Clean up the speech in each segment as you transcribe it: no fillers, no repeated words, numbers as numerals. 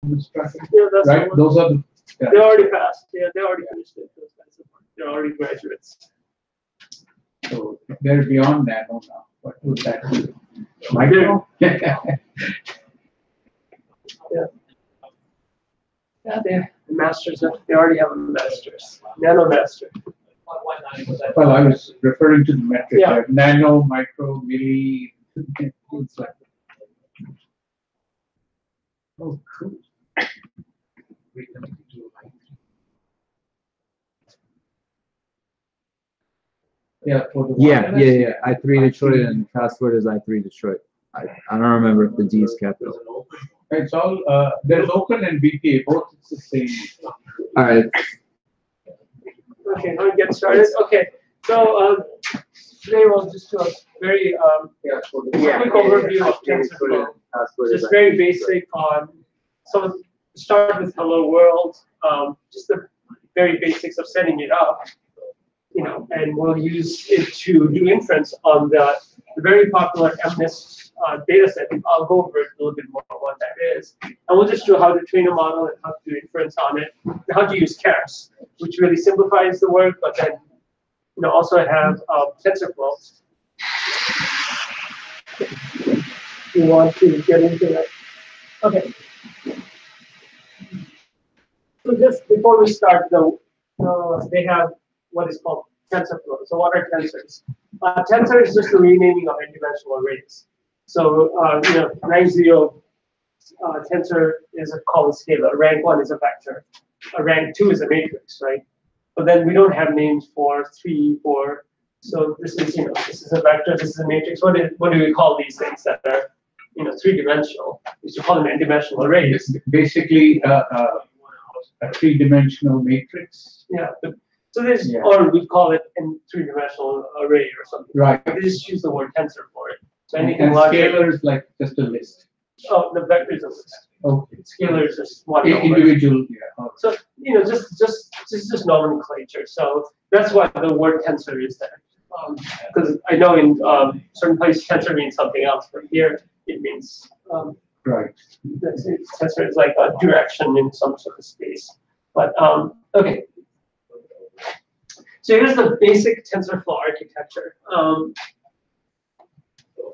Yeah, that's right? Those are the. Yeah. They already passed. Yeah, they already finished it. Those kinds of work. They're already graduates. So they're beyond nano now. What would that be? Micro? Yeah. Yeah, they're masters. They already have a master's. Nano master. Well, I was referring to the metric. Yeah. Like nano, micro, milli. Things like that. Oh, cool. Yeah, for the yeah. I3 Detroit and password is I3 Detroit. I don't remember if the D is capital. It's all there's open and BPA, both it's the same. All right. Okay, now we get started. Okay, so today we'll just do a very quick overview of TensorFlow. Just very basic on some. Start with hello world, just the very basics of setting it up, and we'll use it to do inference on the very popular MNIST data set. I'll go over it a little bit more on what that is. And we'll just do how to train a model and how to do inference on it, and how to use chars, which really simplifies the work, but then also have TensorFlow. You want to get into that? Okay. So just before we start, though, they have what is called TensorFlow. So what are tensors? Tensor is just the renaming of n-dimensional arrays. So rank 0 tensor is called a scalar. Rank 1 is a vector. Rank 2 is a matrix, right? But then we don't have names for 3, 4. So this is this is a vector. This is a matrix. What do we call these things that are three-dimensional? We used to call them n-dimensional arrays. Basically, a three-dimensional matrix. Yeah. So there's, or we call it a three-dimensional array or something. Right. They just use the word tensor for it. So anything and scalar is like just a list. Oh, the vector is a list. Okay. Scalar is just one individual. Yeah. So just nomenclature. So that's why the word tensor is there. Because I know in certain places tensor means something else, but here it means right. Tensor is like a direction in some sort of space. But okay. So here's the basic TensorFlow architecture.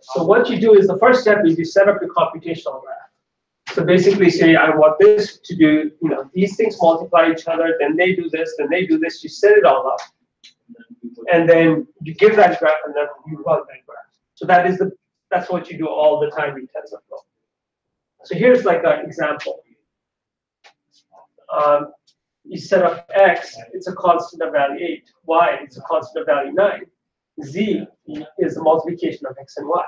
So what you do is the first step is you set up your computational graph. So basically say I want this to do, these things multiply each other, then they do this, then they do this, you set it all up. And then you give that graph and then you run that graph. So that's what you do all the time in TensorFlow. So here's like an example. You set up x, it's a constant of value 8. Y, it's a constant of value 9. Z is the multiplication of x and y.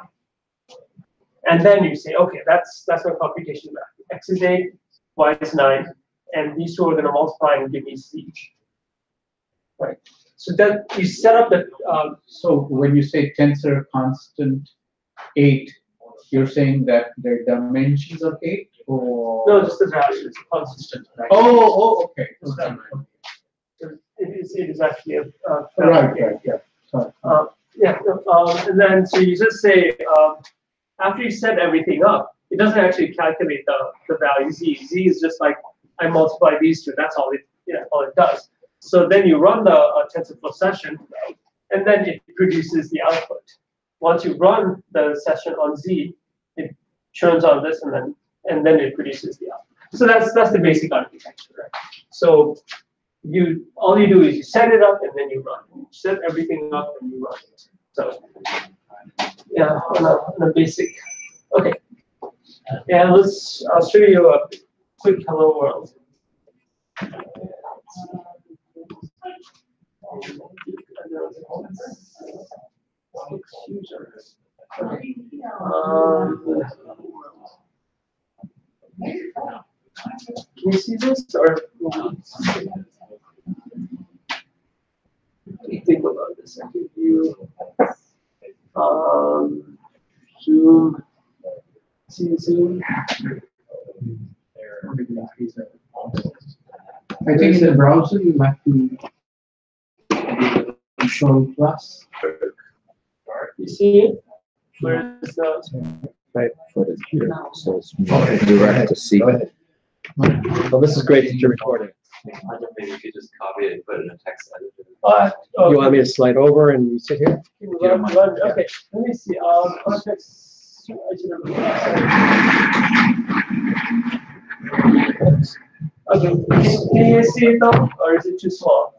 And then you say, okay, that's my computation graph. X is 8, y is 9, and these two are going to multiply and give me z. Right. So that you set up the. So when you say tensor constant 8, you're saying that there are dimensions of 8, or no, just the value. It's a constant. Right? Oh, okay. It is actually a right, yeah. Sorry. And then so you just say after you set everything up, it doesn't actually calculate the value z. Z is just like I multiply these two. That's all it does. So then you run the TensorFlow session, and then it produces the output. Once you run the session on Z, it churns on this, and then it produces the output. So that's the basic architecture, right? So all you do is you set it up and then you run. You set everything up and you run it. So yeah, on a basic. Okay. Yeah, I'll show you a quick hello world. Can you see this or think about this? I give you zoom. See zoom. I think in the browser you have to Control plus. You see it? Where is the right foot is here, so it's more direct to see. Well, this is great that you're recording. Maybe you could just copy it and put it in a text editor. You want me to slide over and you sit here? Okay, let me see. Context. Okay, can you see it though, or is it too small?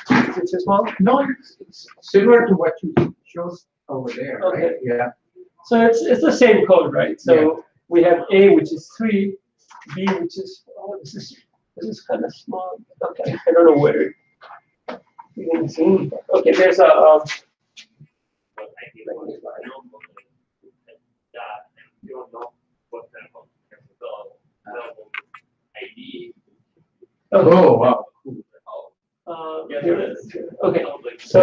Is it too small? No, it's similar to what you showed over there, right? Okay. Yeah. So it's the same code, right? So we have A, which is 3, B, which is, oh, this is kind of small. Okay, I don't know where you can zoom. Okay, there's a You don't know what kind of ID. Oh, wow. Here it is. Okay, so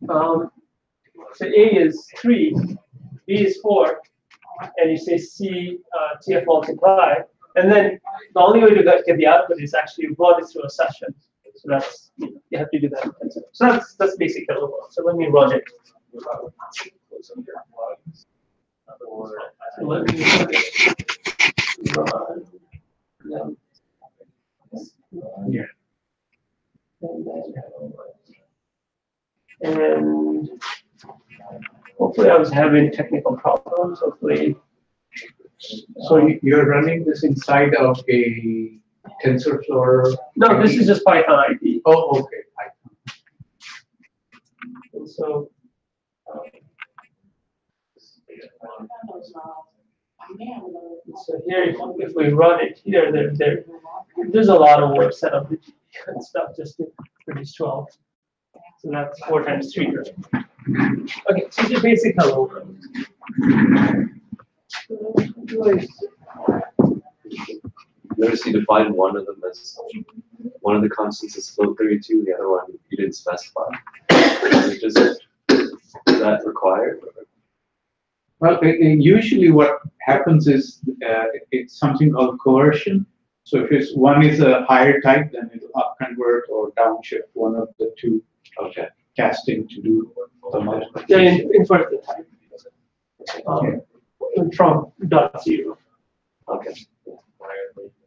so A is 3, B is 4, and you say C TF multiply, and then the only way to get the output is actually run it through a session. So that's, you have to do that. So that's basically the world. So let me run it. So let me run it. Yeah. And hopefully I was having technical problems. Hopefully. So you're running this inside of a TensorFlow? No, this is just Python ID. Oh, okay. Python. And so. So here, if we run it here, there's a lot of work set up and stuff just to produce 12. So that's 4 times 3. Okay, so the basic hello world. Notice you defined one of them as one of the constants is float 32, the other one you didn't specify. Is that required? Well, usually what happens is it's something called coercion. So if one is a higher type, then it'll up convert or downshift one of the two casting to do the multiplication. Yeah, invert the type from .0. Okay.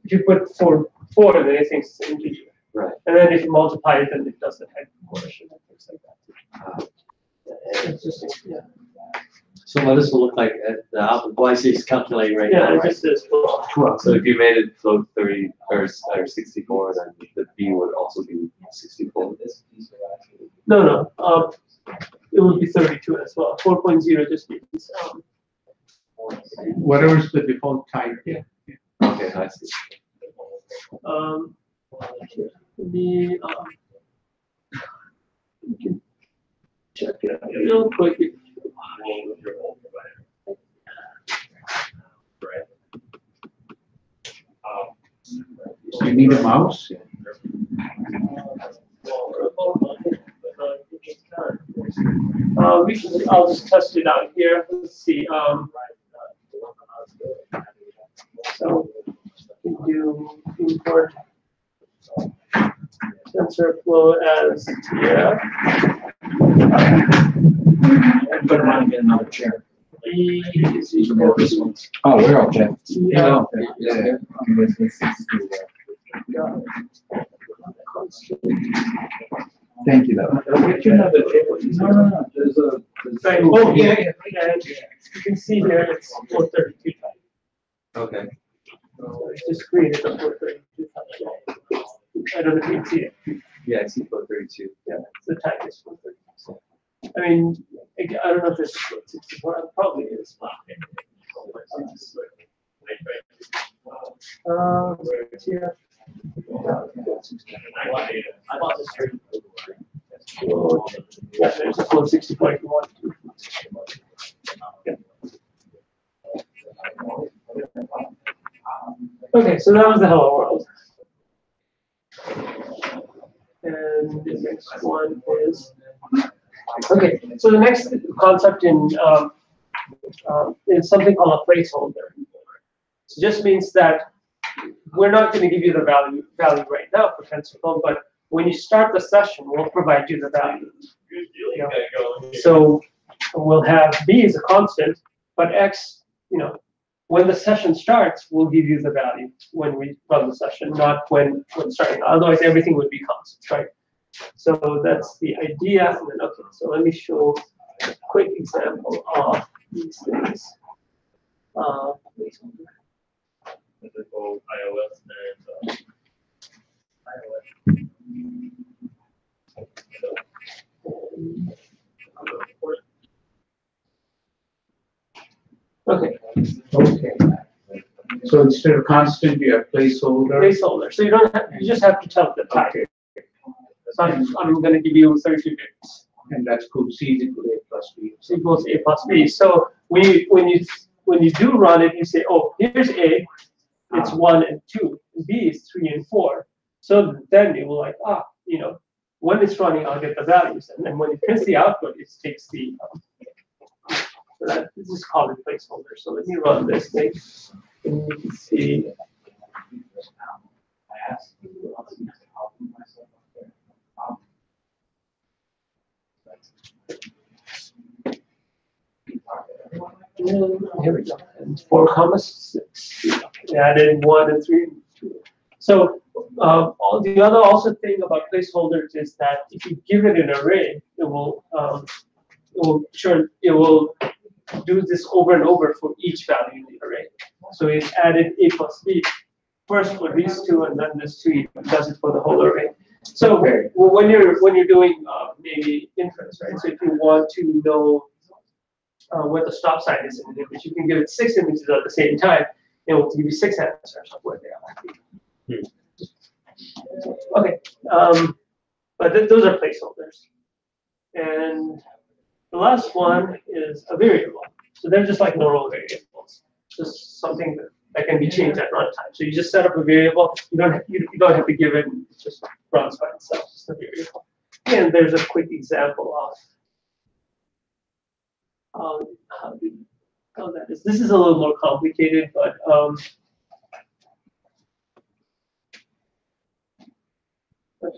If you put 4, then it thinks it's an integer. Right. And then if you multiply it, then it does the type coercion and things like that. It's just, yeah. So what this will look like at the output, well, I see it's calculating right now, Yeah, it right? just says 12. So if you made it float 30 or 64, then the B would also be 64. No, it would be 32 as well. 4.0 just means Whatever's the default type. Yeah. Okay, I see. We can check it out real quick. So you need a mouse? I'll just test it out here. Let's see. So we do import TensorFlow as TF. I'm gonna want to get another chair. E is equal to Oh, we're all set. TF. Yeah. Thank you, though. No. There's a. Right. Oh, yeah. And you can see here it's 432 type. Okay. So it's just created a 432 type. I don't know if you can see it. Yeah, I see float 32. Yeah. The type is 432. I mean, I don't know if it's 64. It probably is. Here. Yeah, there's a float 64 if you want to. Yeah. Okay, so that was the hello world. And the next one is, okay, so the next concept in is something called a placeholder. So just means that we're not going to give you the value right now for TensorFlow, but when you start the session, we'll provide you the value. You know? So we'll have B as a constant, but X, when the session starts, we'll give you the value when we run the session, not when starting. Otherwise, everything would be constant, right? So that's the idea. And then, okay, so let me show a quick example of these things. Is it both iOS and Okay, Okay. So instead of constant, you have placeholder. placeholder. So you don't have, you just have to tell the type. So I'm going to give you 32 bits. And that's called C is equal to A plus B. C equals A plus B. So when you do run it, you say, oh, here's A, it's 1 and 2. B is 3 and 4. So then it will like, when it's running, I'll get the values. And then when it prints the output, it takes the, so that this is called a placeholder. So let me run this thing. And you can see. Here we go. And 4,6. We added 1 and 3. 2. So the other also thing about placeholders is that if you give it an array, it will do this over and over for each value in the array. So it added A plus B first for these two, and then this 2 does it for the whole array. So when you're doing maybe inference, right? So if you want to know where the stop sign is in an image, you can give it 6 images at the same time, and it will give you 6 answers of where they are. Okay, but those are placeholders. And the last one is a variable. So they're just like normal variables, just something that can be changed at runtime. So you just set up a variable. You don't have to give it. It just runs by itself. It's a variable. And there's a quick example of how that is. This is a little more complicated, but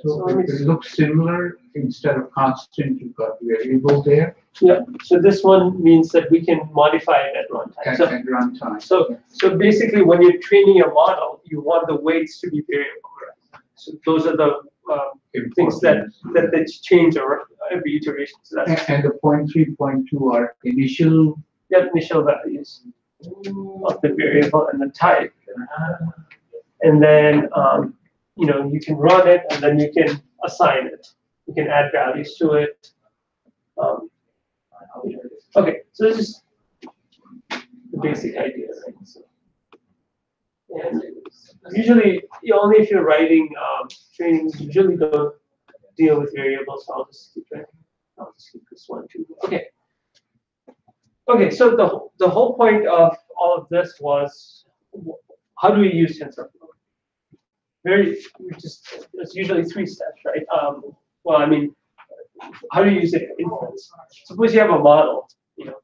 So it looks similar. Instead of constant, you've got variable there. yeah. So this one means that we can modify it at runtime. At runtime. So basically, when you're training your model, you want the weights to be variable. Right? So those are the things that change every iteration. So that's and the 0.3, 0.2 are initial. Initial values of the variable and the type, and then you can run it, and then you can assign it. You can add values to it. Okay, so this is the basic idea, right? So, and usually, only if you're writing trainings, you usually don't deal with variables. So I'll just keep it. I'll just keep this one too. Okay. Okay, so the whole point of all of this was, how do we use TensorFlow? It's usually 3 steps, right? Well, I mean, how do you use it for inference? Suppose you have a model,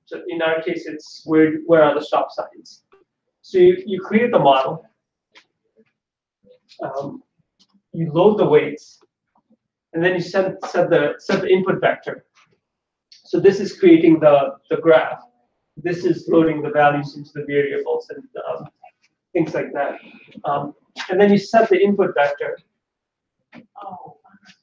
so in our case, it's where are the stop signs? So you create the model, you load the weights, and then you set the input vector. So this is creating the graph. This is loading the values into the variables and things like that. And then you set the input vector,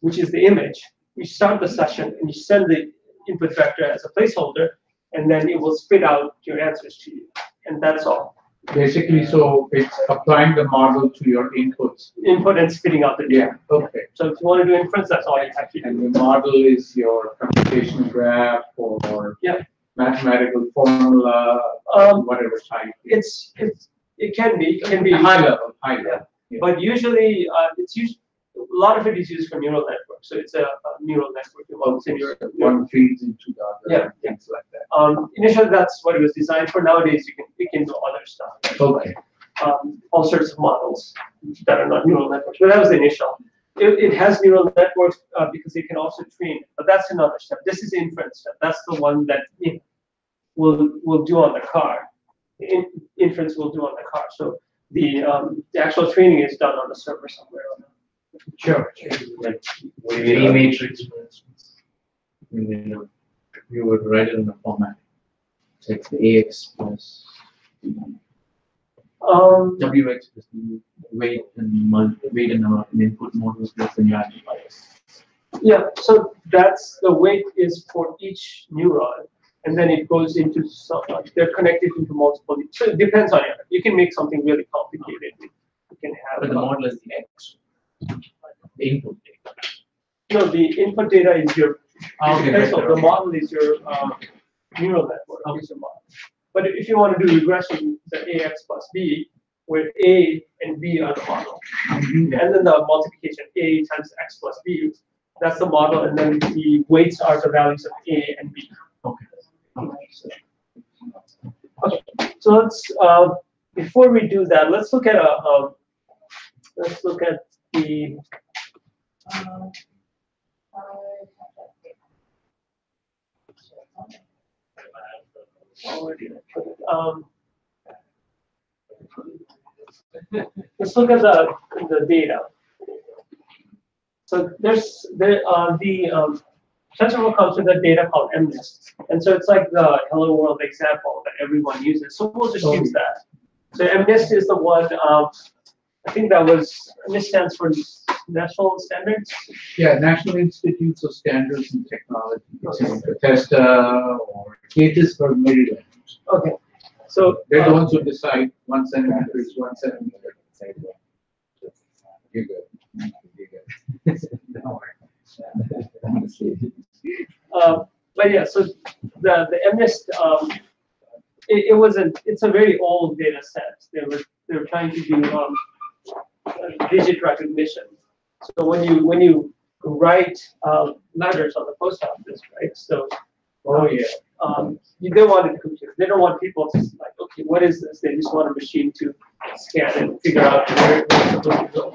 which is the image. You start the session and you send the input vector as a placeholder, and then it will spit out your answers to you. And that's all. Basically, so it's applying the model to your inputs. Input and spitting out the data. Yeah, okay. So if you want to do inference, that's all you have to do. And the model is your computational graph or mathematical formula, whatever type. It can be high level. Yeah. But usually it's used. A lot of it is used for neural networks. So it's a neural network involved in your one feeds into the other. Things like that. Initially, that's what it was designed for. Nowadays, you can do other stuff. Okay. All sorts of models that are not neural networks. But that was the initial. It has neural networks because it can also train. But that's another step. This is the inference step. That's the one that will do on the car. Inference will do on the car. So the actual training is done on the server somewhere. Sure. like V matrix, for instance? You would write it in the format. It's AX plus. WX is the weight and input model plus the amplifiers. Yeah, so that's the weight is for each neuron, and then it goes into some, they're connected into multiple. So it depends on it. You can make something really complicated. You can have. But the model is the X. The input data. No, the input data is your. Okay, The model is your neural network. Is your model. But if you want to do regression, the AX plus B, where A and B are the model, and then the multiplication A times X plus B. That's the model, and then the weights are the values of A and B. Okay. Okay. So let's before we do that, let's look at the let's look at the data. So the TensorFlow comes with a data called MNIST, and so it's like the Hello World example that everyone uses. So we'll just use that. So MNIST is the one. I think that was MNIST stands for National Standards. Yeah, National Institutes of Standards and Technology. It's Bethesda or CATIS for Maryland. Okay. So they're the ones who decide 1 centimeter is 1 centimeter. You're good. But yeah, so the MNIST it's a very old data set. They were trying to do digit recognition. So when you write letters on the post office, right? So they wanted a computer. They don't want people to like, okay, what is this? They just want a machine to scan and figure out where it's supposed to go.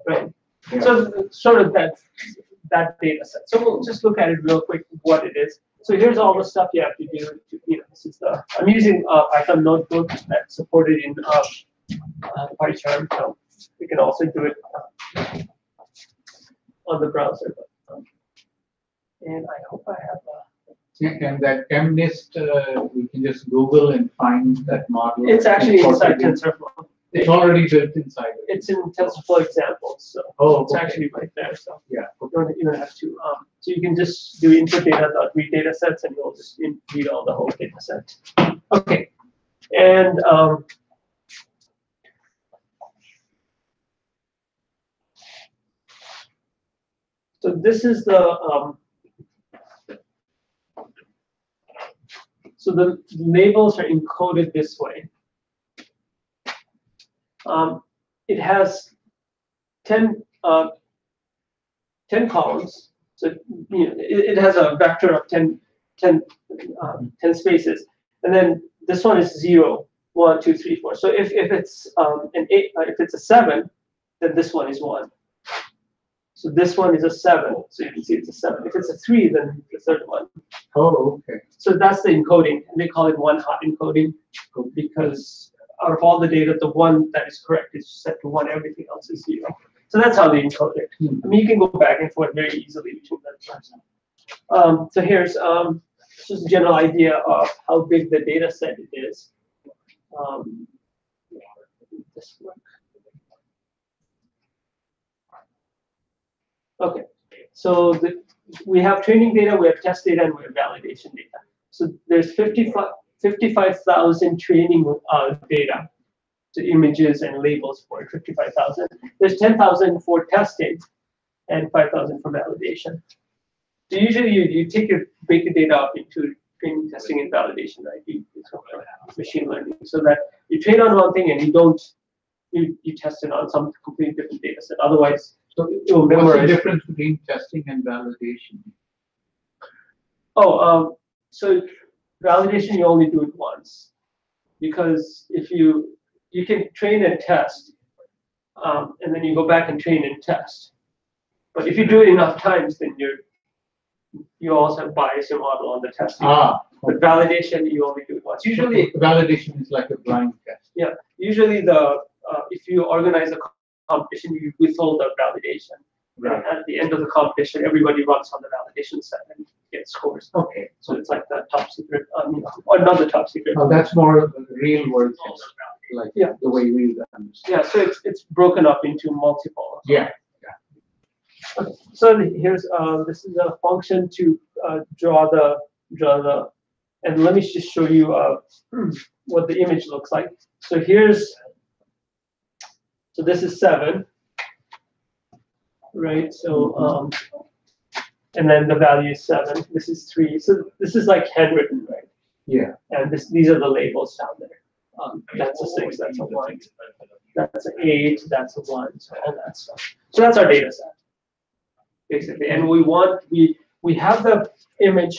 Right. Yeah. So sort of that data set. So we'll just look at it real quick, what it is. So here's all the stuff you have to do. This is I'm using Python notebook that's supported in PyCharm. So we can also do it on the browser. And I hope I have and that MNIST, we can just Google and find that model. It's actually inside TensorFlow. It's already built inside it. It's in TensorFlow examples, so it's actually right there. So yeah, you don't even have to. So you can just do input data read data sets, and you'll just read all the whole data set. Okay, and so this is the so the labels are encoded this way. It has 10 columns, so it has a vector of 10 spaces, and then this one is 0, 1, 2, 3, 4. So if it's an 8, if it's a 7, then this one is 1. So this one is a 7, so you can see it's a 7. If it's a 3, then the third one. Oh, okay. So that's the encoding, and they call it one-hot encoding because out of all the data, the one that is correct is set to 1. Everything else is 0. So that's how they encode it. I mean, you can go back and forth very easily between them. So here's just a general idea of how big the data set it is. This work. Okay, so we have training data, we have test data, and we have validation data. So there's 55,000 training data, so images and labels for 55,000. There's 10,000 for testing, and 5,000 for validation. So usually you break the data up into training, testing, and validation, right? It's machine learning, so that you train on one thing and you test it on some completely different data set. Otherwise, so what's the difference between testing and validation? Oh, so validation you only do it once, because if you can train and test, and then you go back and train and test. But if you do it enough times, then you also have bias your model on the testing. But validation you only do it once. Usually validation is like a blind test. Yeah. Usually if you organize a competition, you withhold the validation. Right. And at the end of the competition, everybody runs on the validation set and gets scores. Okay. So it's like the top secret, or not the top secret. Oh, that's more of a real world test. Like Yeah. the way we understand. Yeah, so it's broken up into multiple. Yeah. Okay. So here's this is a function to draw the, and let me just show you what the image looks like. So this is 7, right? So and then the value is 7. This is 3. So this is like handwritten, right? Yeah. And these are the labels down there. That's a 6. That's a 1. That's an 8. That's a 1. So all that stuff. So that's our data set, basically. And we have the image,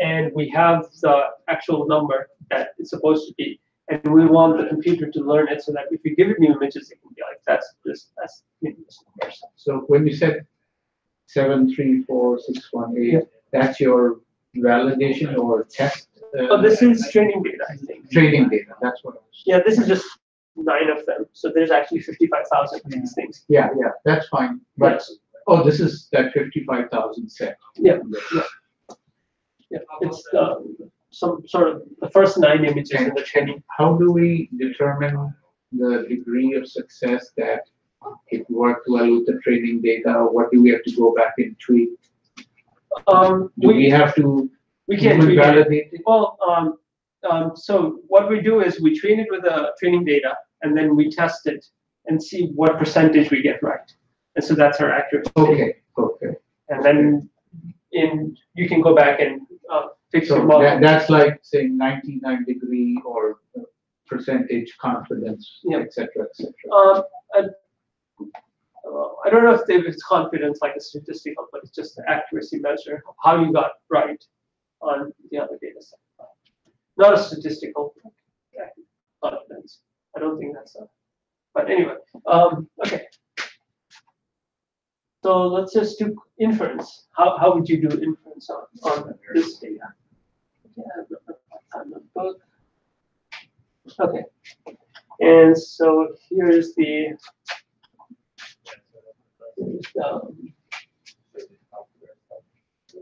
and we have the actual number that it's supposed to be, and we want the computer to learn it so that if we give it new images, it can be like that's this number. So when you said 7, 3, 4, 6, 1, 8, Yeah. that's your validation or test? Oh, this is training data, I think. Training data. That's what I was. Yeah, this is just 9 of them. So there's actually 55,000 of these things. Yeah, that's fine. But this is that 55,000 set. Yeah. It's some sort of the first 9 images in the training. How do we determine the degree of success that it worked well with the training data? What do we have to go back and tweak? Do we have to can't tweak validate it? Well, so what we do is we train it with the training data, and then we test it and see what percentage we get right. And so that's our accuracy. Okay. And then you can go back and fix your So model. that's like saying 99 degree or percentage confidence, Yeah. et cetera, et cetera. I don't know if it's confidence like a statistical, but it's just the accuracy measure, how you got right on the other data set. Not a statistical confidence. I don't think that's but anyway, okay. So let's just do inference. How would you do inference on this data? Okay. And so here's the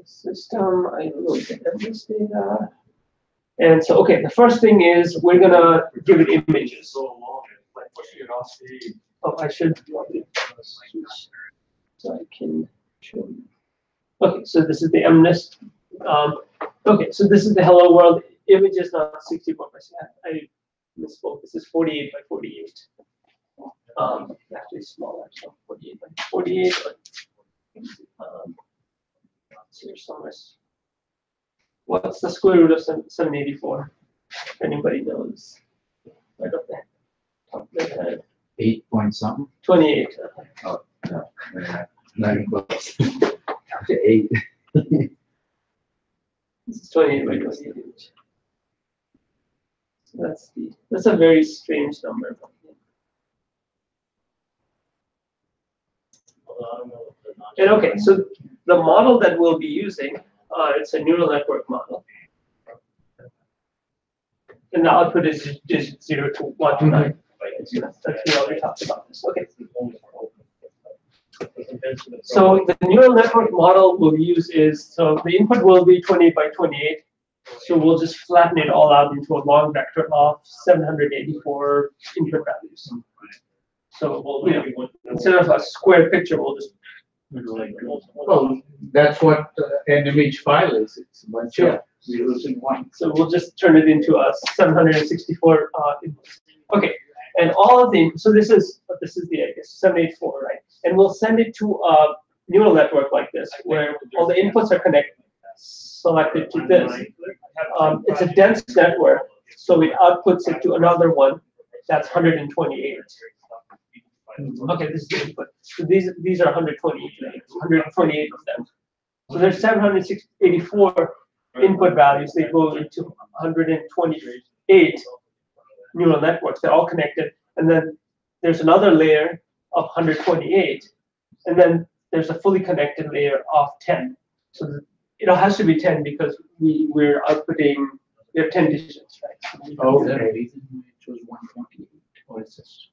system. I look at this data. And so, okay, the first thing is we're gonna give it images. Oh, I should so I can show you. Okay, so this is the MNIST. Okay, so this is the hello world. Image is not 64%. I misspoke. This is 48 by 48. Actually smaller, so 48 by 48. Here's somewhere. What's the square root of 784? If anybody knows. Right up there. Top of their head. 8 point something. 28. Oh, no, not even close. To 8. This is 28 by 28. That's a very strange number. And okay, so the model that we'll be using, it's a neural network model. And the output is digit 0 to 1 to 9. That's we already talked about this. Okay. So the neural network model we'll use is, so the input will be 28 by 28. So we'll just flatten it all out into a long vector of 784 input values. So instead of a square picture, we'll just Well, that's what an image file is. It's a bunch of zeros and ones. So we'll just turn it into a 764 inputs. Okay, and all of the so this is the I guess 784, right? And we'll send it to a neural network like this, where all the inputs are selected to this. It's a dense network, so it outputs it to another one that's 128. Okay, this is the input. So these are 128 of them. So there's 784 input values. They go into 128 neural networks. They're all connected. And then there's another layer of 128. And then there's a fully connected layer of 10. So it has to be 10 because we're outputting, we have 10 digits, right? Oh, the reason it was 128. Or it's just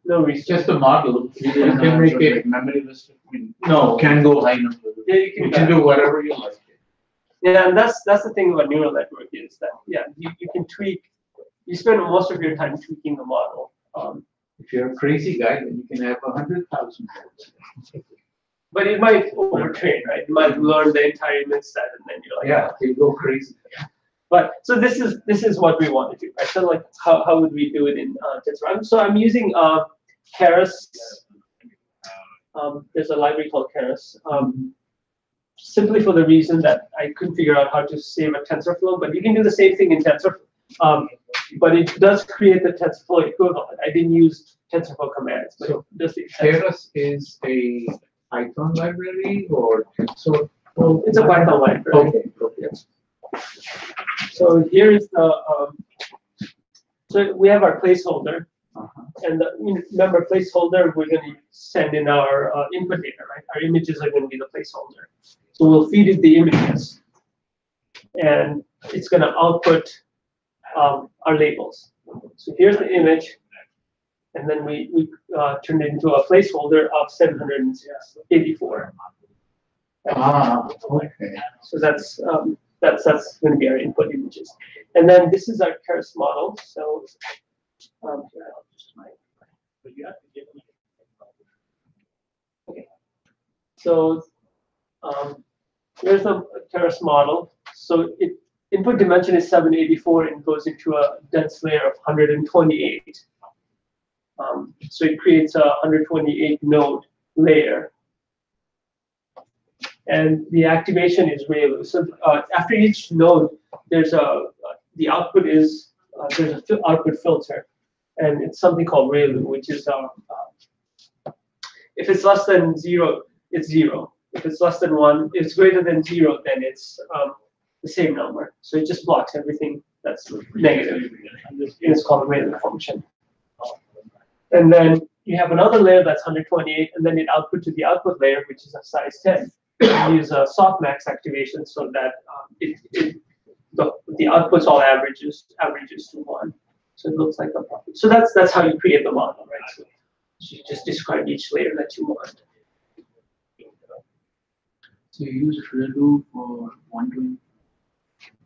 no reason. it's just a model. You can make it memory list. no. Can go high number. Yeah, You can do whatever you like. Yeah, and that's the thing about neural network is that you can tweak you spend most of your time tweaking the model. If you're a crazy guy, then you can have 100,000 nodes. But it might overtrain, right? It might learn the entire image set, and then you're like, Yeah, you go crazy. But so this is what we want to do, right? So like, how would we do it in TensorFlow? So I'm using Keras. There's a library called Keras. Simply for the reason that I couldn't figure out how to save a TensorFlow, but you can do the same thing in TensorFlow. But it does create the TensorFlow equivalent. I didn't use TensorFlow commands, but So it does the Keras is a Python library or TensorFlow? It's a Python library. Okay. Yes. So here is the so we have our placeholder, and remember placeholder, we're going to send in our input data, right? Our images are going to be the placeholder. So we'll feed it the images, and it's going to output our labels. So here's the image, and then we turned it into a placeholder of 784. Okay. So that's going to be our input images. And then this is our Keras model. So here, I'll just okay. So here's the Keras model. So input dimension is 784 and goes into a dense layer of 128. So it creates a 128 node layer. And the activation is ReLU. So after each node, there's the output is there's a output filter, and it's something called ReLU, which is if it's less than 0, it's 0. If it's less than 1, if it's greater than 0, then it's the same number. So it just blocks everything that's negative. It's called a ReLU function. And then you have another layer that's 128, and then it output to the output layer, which is a size 10. We use a softmax activation so that the outputs all averages to 1. So it looks like a profit. So that's how you create the model, right? So you just describe each layer that you want. So you use ReLU for 120,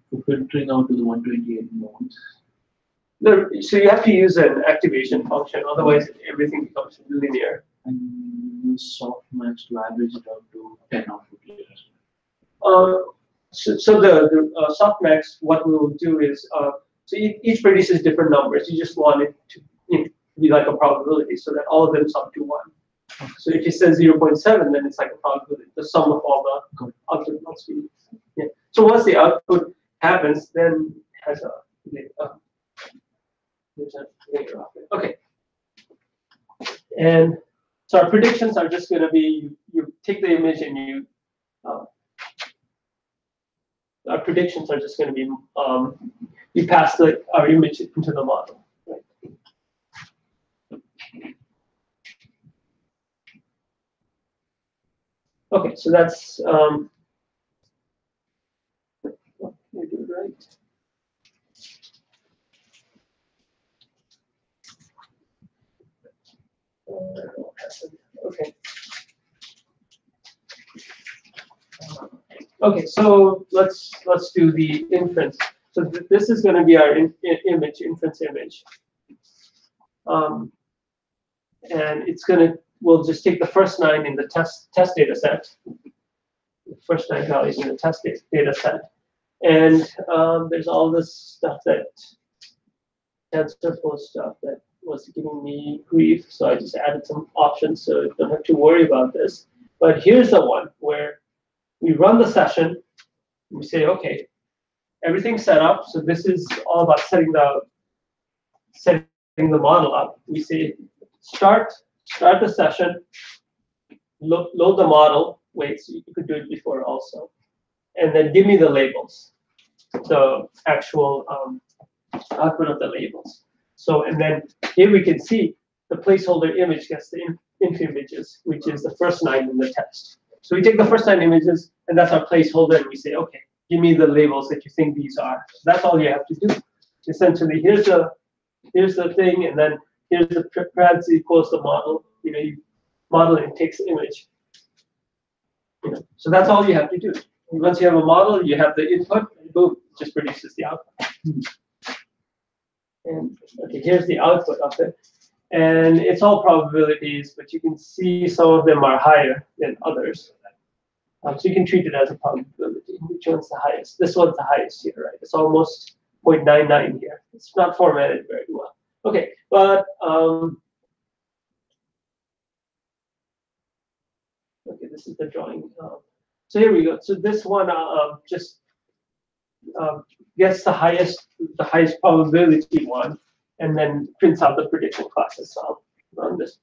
for filtering out to the 128 nodes. So you have to use an activation function, otherwise everything becomes linear. And you use softmax to average it out to 10 output layers. So the softmax, what we will do is, so each produces different numbers. You just want it to be like a probability, so that all of them sum to 1. So if you say 0.7, then it's like a probability, the sum of all the output must be. Yeah. So once the output happens, then it has there's a layer of it. Okay. And so our predictions are just going to be you take the image and you. Our predictions are just going to be you pass our image into the model. Right? Okay, so that's let me do it right. Okay. Okay, so let's do the inference. So this is going to be our inference image, and it's going to we'll just take the first 9 in the test data set, the first 9 values in the test data set, and there's all this stuff that TensorFlow stuff that was giving me grief, so I just added some options so you don't have to worry about this. But here's the one where we run the session. We say, okay, everything's set up. So this is all about setting the model up. We say, start the session, load the model. Wait, so you could do it before also, and then give me the labels, the actual output of the labels. So, and then here we can see the placeholder image gets the inf images, which is the first 9 in the text. So we take the first 9 images, and that's our placeholder, and we say, okay, give me the labels that you think these are. So that's all you have to do. Essentially, here's the thing, and then here's the parentheses equals the model. You model and it takes the image. So that's all you have to do. Once you have a model, you have the input, and boom, it just produces the output. And okay, here's the output of it. And it's all probabilities, but you can see some of them are higher than others. So you can treat it as a probability. Which one's the highest? This one's the highest here, right? It's almost 0.99 here. It's not formatted very well. Okay, but okay, this is the drawing. So here we go. So this one just gets the highest probability one, and then prints out the prediction classes. So I'll run this.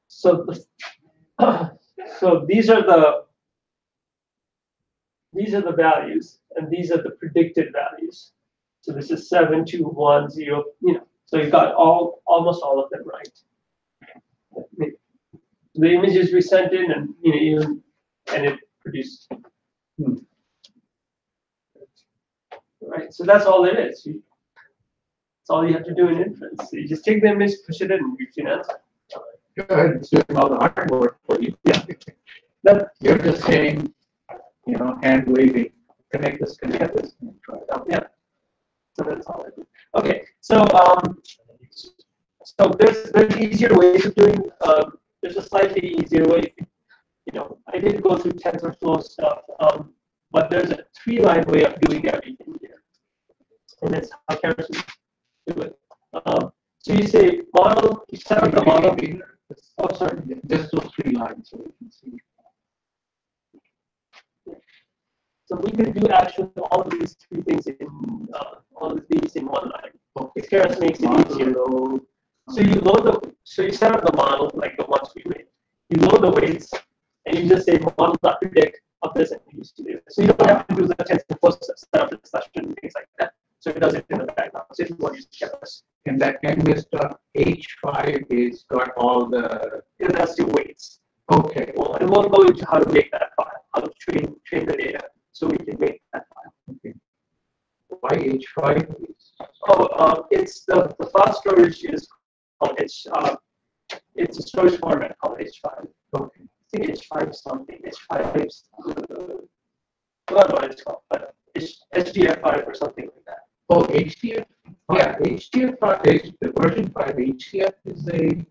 So so these are the values, and these are the predicted values. So this is 7, 2, 1, 0. So you got almost all of them right. The images we sent in, and and it produced. Right. So that's all it is. That's all you have to do in inference. So you just take the image, push it in, and you get an answer. It's doing all the hard work for you. Yeah. You're just saying, hand waving, connect this, and try it out. Yeah. So that's all I do. Okay. So so there's easier ways of doing. There's a slightly easier way. I did go through TensorFlow stuff, but there's a 3-line way of doing everything here, and that's how Keras do it. So you say model, you set up the model. Oh, sorry. Just those 3 lines, so you can see. So we could do actually all of these 3 things in one line. Okay. Keras makes it easier. So you set up the model like the ones we made. You load the weights, and you just say model.predict of this and you do it. So you don't have to do the TensorFlow setup discussion and things like that. So it does it in the background. So if you want to use Keras. And that H5 is got all the. It has your weights. Okay. Well, and we'll go into how to make that file, how to train the data, so we can make that file. Okay. Why H5? It's the file storage is called it's a storage format called H5. Okay. I think H5 something. H5. I don't know what it's called, but it's HDF5 or something like that. Oh, HDF. Yeah, HDF5, the version 5 HDF is a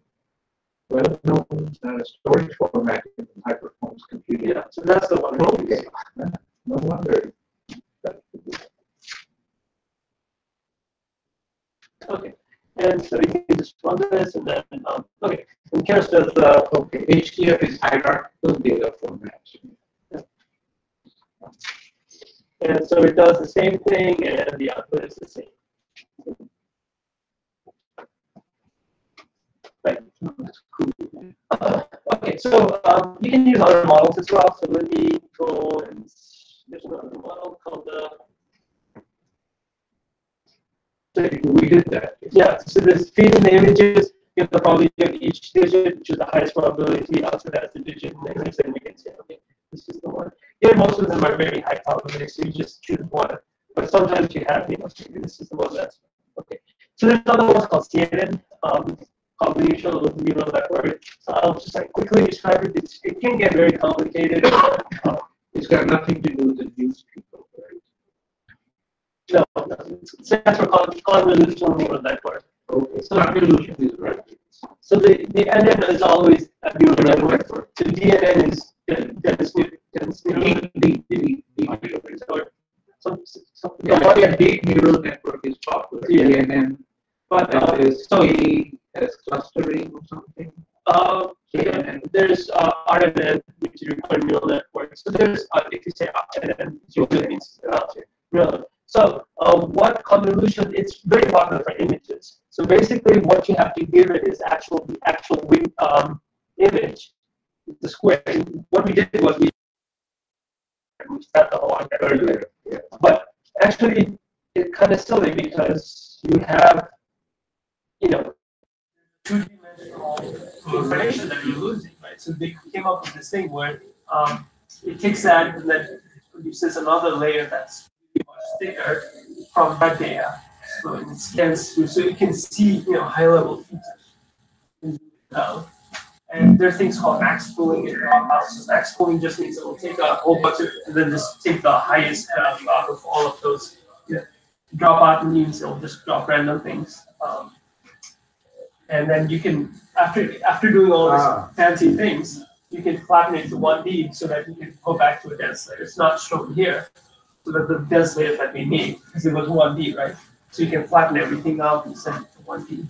well-known storage format in high-performance computing. Yeah, so that's the one. Okay. No wonder. Okay, and so you can just run this, and then okay, and Keras does the okay. HDF is hierarchical data format. Yeah. And so it does the same thing, and the output is the same. Right. That's cool. Okay, so you can use other models as well. So let me go and there's another model called the. We did that. Yeah. So this feed in the images. You have the probability of each digit, which is the highest probability. Also, that's the digit in the image, and we can say, okay, this is the one. Yeah, most of them are very high probability, so you just choose one. But sometimes you have, this is the one that's okay. So there's another one called CNN, convolutional neural network. So I'll just quickly describe it. It can get very complicated. It's got nothing to do with the news people, right? No, it stands for convolutional neural network. Okay, so convolution is right. So the NN is always a neural network. So DNN is Dennis neural network. Yeah, deep neural network is popular. Yeah. DNN, but so as clustering or something. There's RNN, which is recurrent neural network. So there's if you say RNN, it usually means neural. So what convolution? It's very popular for images. So basically, what you have to give it is the actual image, the square. What we did was we set the whole earlier. Yeah. But actually, it's kind of silly because you have, two-dimensional information that you're losing, right? So they came up with this thing where it takes that and then produces another layer that's much thicker from that data. So it scans through, so you can see, high-level features. And there are things called max pooling in Dropbox. So max pooling just means it will take a whole bunch of, and then just take the highest value out of all of those drop out means it'll just drop random things. And then you can, after doing all these fancy things, you can flatten it to 1D so that you can go back to a dense layer. It's not shown here, so that the dense layer that we need, because it was 1D, right? So you can flatten everything out and send it to 1D.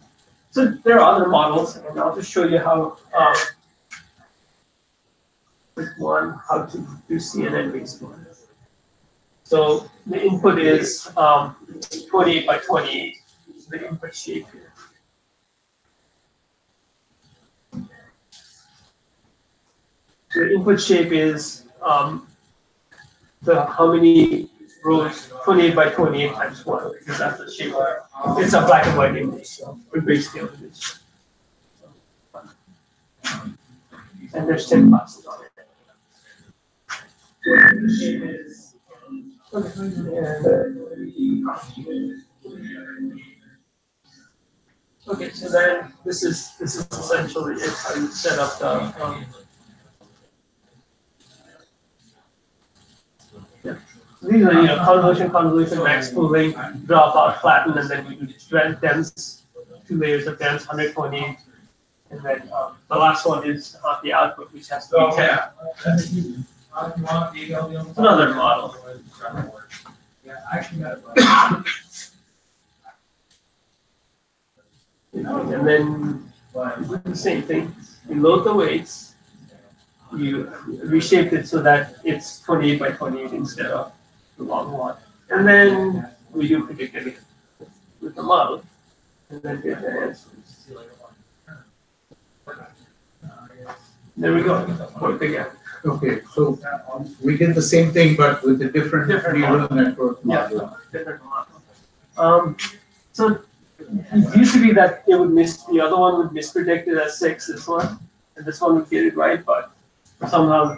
So there are other models, and I'll just show you how, how to do CNN based one. So the input is 28 by 28, the input shape here. The input shape is how many rows, 28 by 28 times 1, because that's the shape. It's a black and white image, so we're grayscale image. And there's 10 classes on it. The shape is, okay, so then this is essentially it, how you set up the these are convolution, max pooling, drop out, flatten, and then we do dense, 2 layers of dense, 120, and then the last one is the output, which has to be 10. Another model. And then you do the same thing. You load the weights. You reshape it so that it's 28 by 28 instead of the long one. And then we do predicting it with the model. And then get the answers. There we go. Work again. Okay, so we did the same thing, but with a different neural network model. Yeah, different model. So it used to be that it would miss, the other one would mispredict it as 6, this one, and this one would get it right, but somehow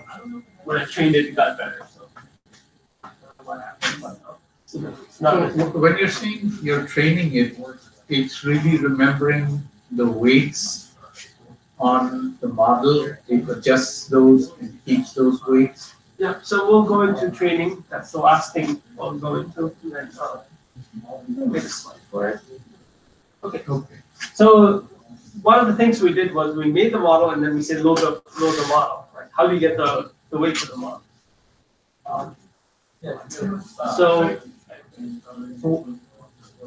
when I trained it, it got better. So I don't know what happened, but it's not. So when you're saying you're training it, it's really remembering the weights on the model, it adjusts those and keeps those weights. Yeah, so we'll go into training. That's the last thing we'll go into. And then make a slide for it. Okay. So one of the things we did was we made the model and then we said load the model. Right? How do you get the weight for the model?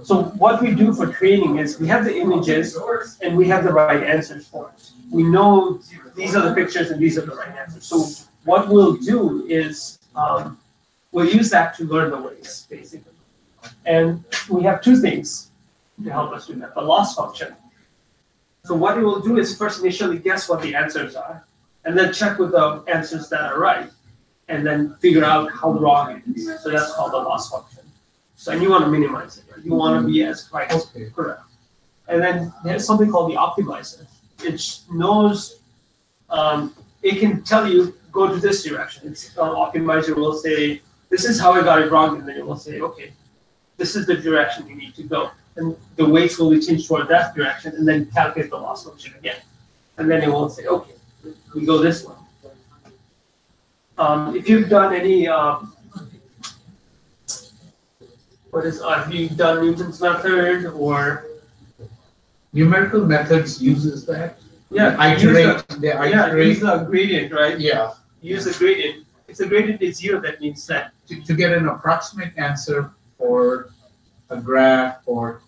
So what we do for training is we have the images and we have the right answers for it. We know these are the pictures and these are the right answers. So what we'll do is we'll use that to learn the weights, basically. And we have 2 things to help us do that. The loss function. So what we will do is first initially guess what the answers are, and then check with the answers that are right, and then figure out how wrong it is. So that's called the loss function. So and you want to minimize it. Right? You want to be as right as correct. And then there's something called the optimizer. It knows, it can tell you, go to this direction. It's optimizer will say, this is how I got it wrong, and then it will say, okay, this is the direction you need to go. And the weights will be changed toward that direction, and then calculate the loss function again. And then it will say, okay, we go this way. If you've done any, have you done Newton's method or? Numerical methods uses that. Yeah, iterate. Use the gradient, right? Yeah. Use the gradient. If the gradient is 0, that means that. To get an approximate answer for a graph, or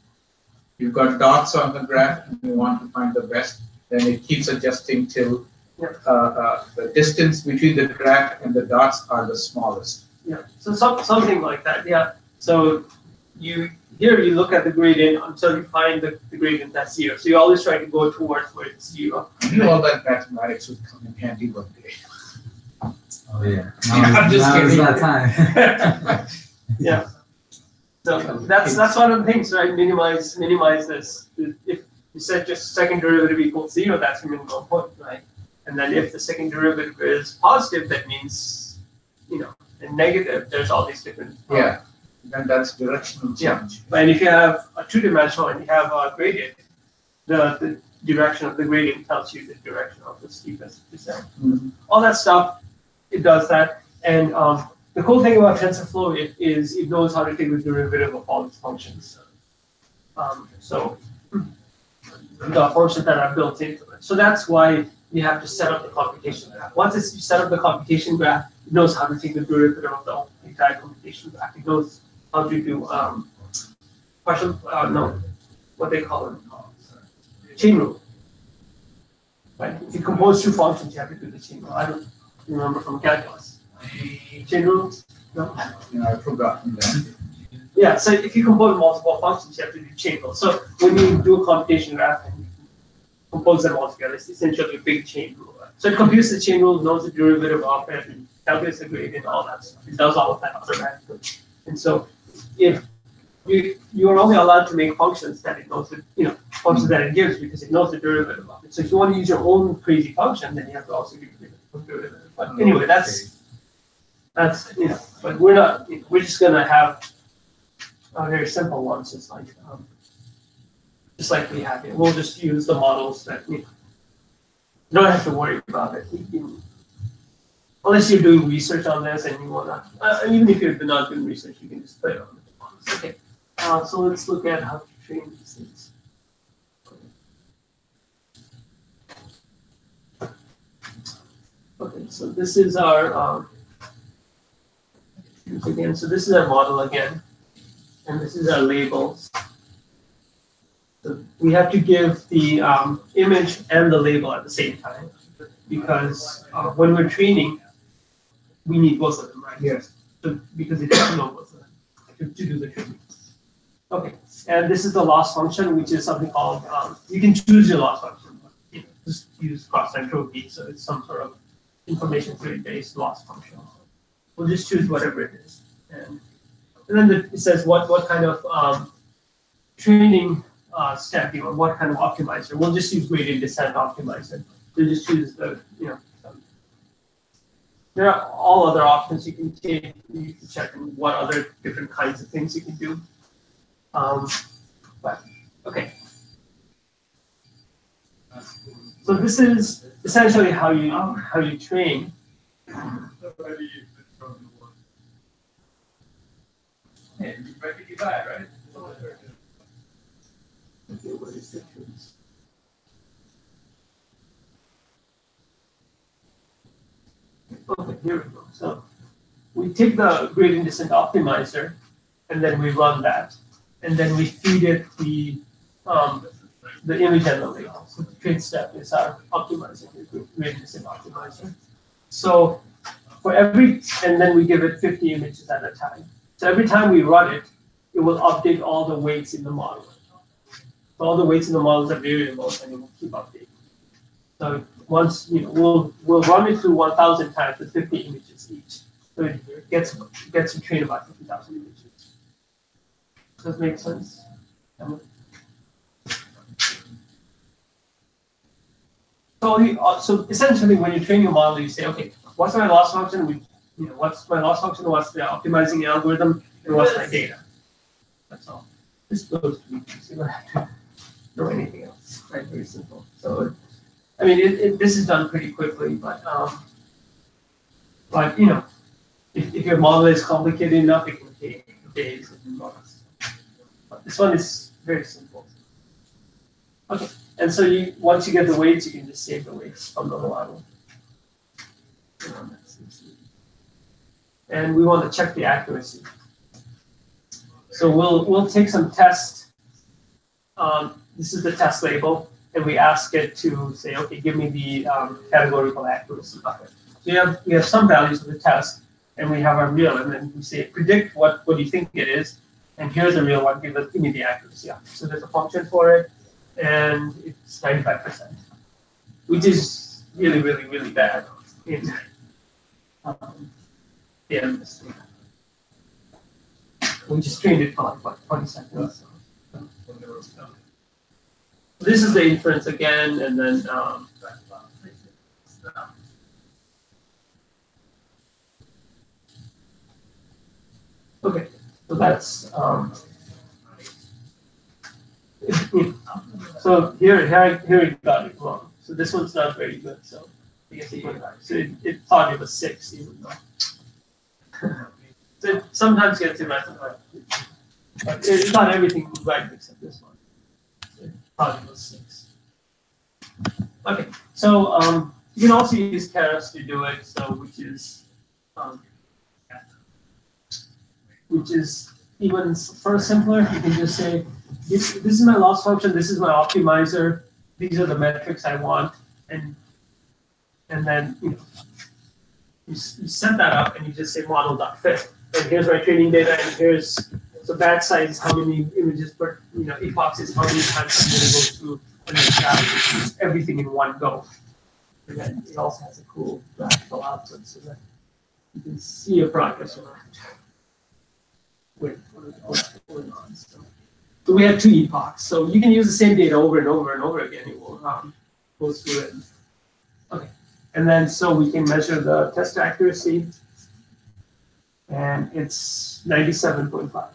you've got dots on the graph and you want to find the best, then it keeps adjusting till the distance between the graph and the dots are the smallest. Yeah, so something like that, yeah. So you look at the gradient until you find the gradient that's 0. So you always try to go towards where it's 0. I knew all that mathematics would come in handy one day. Oh yeah. I'm just kidding. That time. Yeah. So that's one of the things, right? Minimize this. If you said just second derivative equals 0, that's your minimum point, right? And then if the second derivative is positive, that means, and negative, there's all these different. Yeah. Then that's directional change. Yeah. But if you have a 2-dimensional and you have a gradient, the direction of the gradient tells you the direction of the steepest descent. Mm-hmm. All that stuff, it does that. And the cool thing about TensorFlow is it knows how to take the derivative of all its functions. So the functions that are built into it. So that's why you have to set up the computation graph. Once you set up the computation graph, it knows how to take the derivative of the entire computation graph. It knows how to do partial, what they call it, chain rule. Right? If you compose two functions, you have to do the chain rule. I don't remember from calculus. Chain rule? No? I've forgotten that. Yeah, so if you compose multiple functions, you have to do chain rule. So when you do a computation graph and you compose them all together, it's essentially a big chain rule. So it computes the chain rule, knows the derivative of it, and calculates the gradient, all that stuff. It does all of that automatically. And so if you are only allowed to make functions that it knows, functions that it gives because it knows the derivative of it. So if you want to use your own crazy function, then you have to also give it the derivative. But anyway, that's but we're just gonna have a very simple ones, just like we have here. We'll just use the models that you don't have to worry about it. Unless you're doing research on this and you wanna, even if you're not doing research, you can just play on the models. Okay. So let's look at how to train these things. Okay, so this is our again. So this is our model again, and this is our labels. So we have to give the image and the label at the same time because when we're training, we need both of them, right? Yes. So because it has to know both of them to do the training. Okay, and this is the loss function, which is something called, you can choose your loss function. Just use cross entropy, so it's some sort of information theory based loss function. We'll just choose whatever it is. And then it says what kind of training step, what kind of optimizer. We'll just use gradient descent optimizer. So just choose the, there are all other options you can take. You can check what other different kinds of things you can do. But okay. So this is essentially how you train. Right? Okay, what is the truth? Okay, here we go. So we take the gradient descent optimizer, and then we run that, and then we feed it the image and the label. So the train step is our optimizer, the gradient descent optimizer. So and then we give it 50 images at a time. So every time we run it, it will update all the weights in the model. So all the weights in the models are variables, and it will keep updating. So once we'll run it through 1,000 times with 50 images each. So it gets to train about 50,000 images. Does that make sense? So essentially, when you train your model, you say, okay, what's my loss function? What's my loss function? What's the optimizing algorithm? And what's my data? That's all. This goes to be easy. You don't have to know anything else. Right? Very simple. So, I mean, this is done pretty quickly, but if your model is complicated enough, it can take days and months. But this one is very simple. Okay, and so once you get the weights, you can just save the weights from the model. And we want to check the accuracy. So we'll take some test. This is the test label, and we ask it to say, okay, give me the categorical accuracy bucket. So we have some values of the test, and we have our real, and then we say predict what you think it is, and here's the real one. Give me the accuracy. So there's a function for it, and it's 95%, which is really, really, really bad in we just trained it for like 20 seconds. This is the inference again, and then okay, so that's so here it got it wrong. So this one's not very good. So I guess it went back. So it thought it was 6, even though So it sometimes gets irrational, but it's not everything right except this one. It probably was 6. Okay, so you can also use Keras to do it. So which is even first simpler. You can just say, this is my loss function. This is my optimizer. These are the metrics I want, and then you set that up, and you just say model.fit. And here's my training data, and here's the batch size, how many images per epochs is how many times I'm going to go through, and then everything in one go. And then it also has a cool graphical output so that you can see your progress around. What's going on. So we have 2 epochs, so you can use the same data over and over and over again. It will go through it. Okay, and then so we can measure the test accuracy, and it's 97.5.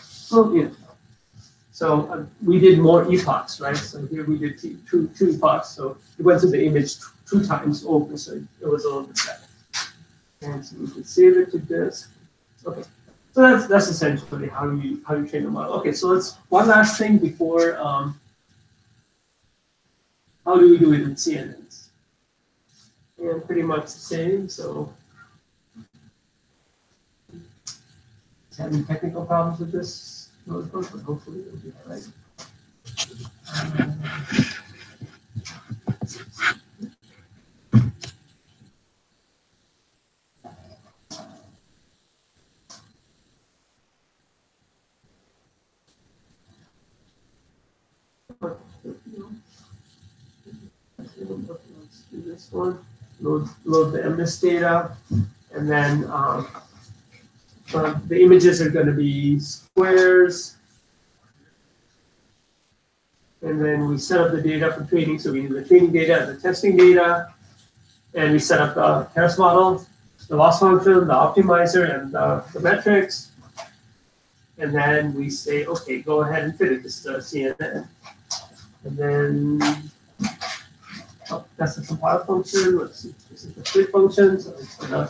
So so we did more epochs, right? So here we did two epochs, so it went through the image 2 times over, so it was a little bit better. And so we can save it to disk. Okay. So that's essentially how you train the model. Okay, so let's one last thing before how do we do it in CNNs? And pretty much the same. So having technical problems with this notebook, but hopefully it'll be all right. Let's do this one. Load the MS data, and then the images are going to be squares. And then we set up the data for training. So we need the training data and the testing data. And we set up the Keras model, the loss function, the optimizer, and the metrics. And then we say, okay, go ahead and fit it. This is a CNN. And then that's the compile function. Let's see, this is the fit function. So it's going to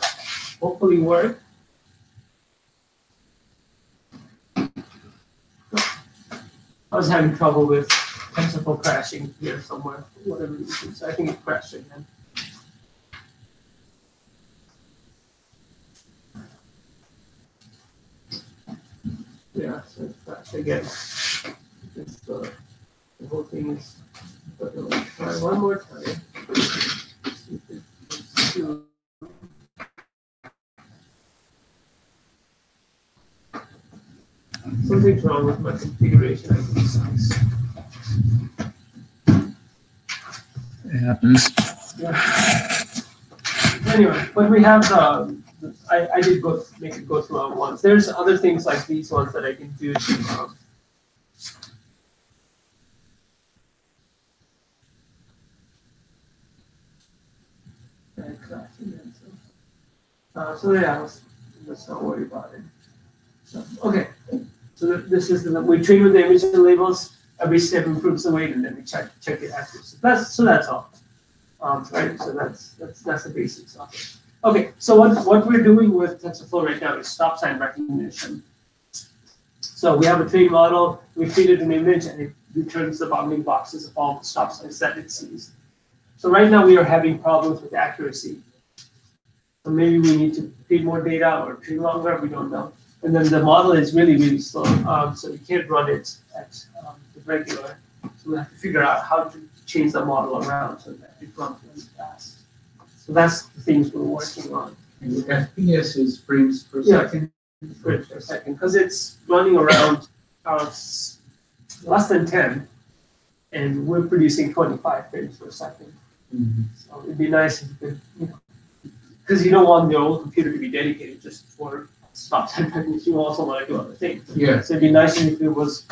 hopefully work. I was having trouble with TensorFlow crashing here somewhere, whatever reason. So I think it crashed again. Yeah, so it crashed again. The whole thing is. But let's try one more time. Something's wrong with my configuration. I think size. It happens. Yeah. Anyway, but we have the. I did make it go through on once. There's other things like these ones that I can do to. So yeah, let's not worry about it. So, okay, so this is we train with the image and labels. Every step improves the weight, and then we check the accuracy. That's all, right? So that's the basics of it. Okay, so what we're doing with TensorFlow right now is stop sign recognition. So we have a trained model. We feed it an image, and it returns the bounding boxes of all the stop signs that it sees. So right now we are having problems with accuracy. So maybe we need to feed more data or train longer, we don't know. And then the model is really, really slow, so you can't run it at regular. So we have to figure out how to change the model around so that it runs really fast. So that's the things we're working on. And the FPS is frames per second? Frames per second, because it's running around less than 10, and we're producing 25 frames per second. Mm-hmm. So it'd be nice if you could, because you don't want your old computer to be dedicated just for stop sign recognition. You also want to do other things. Yeah. So it'd be nice if it was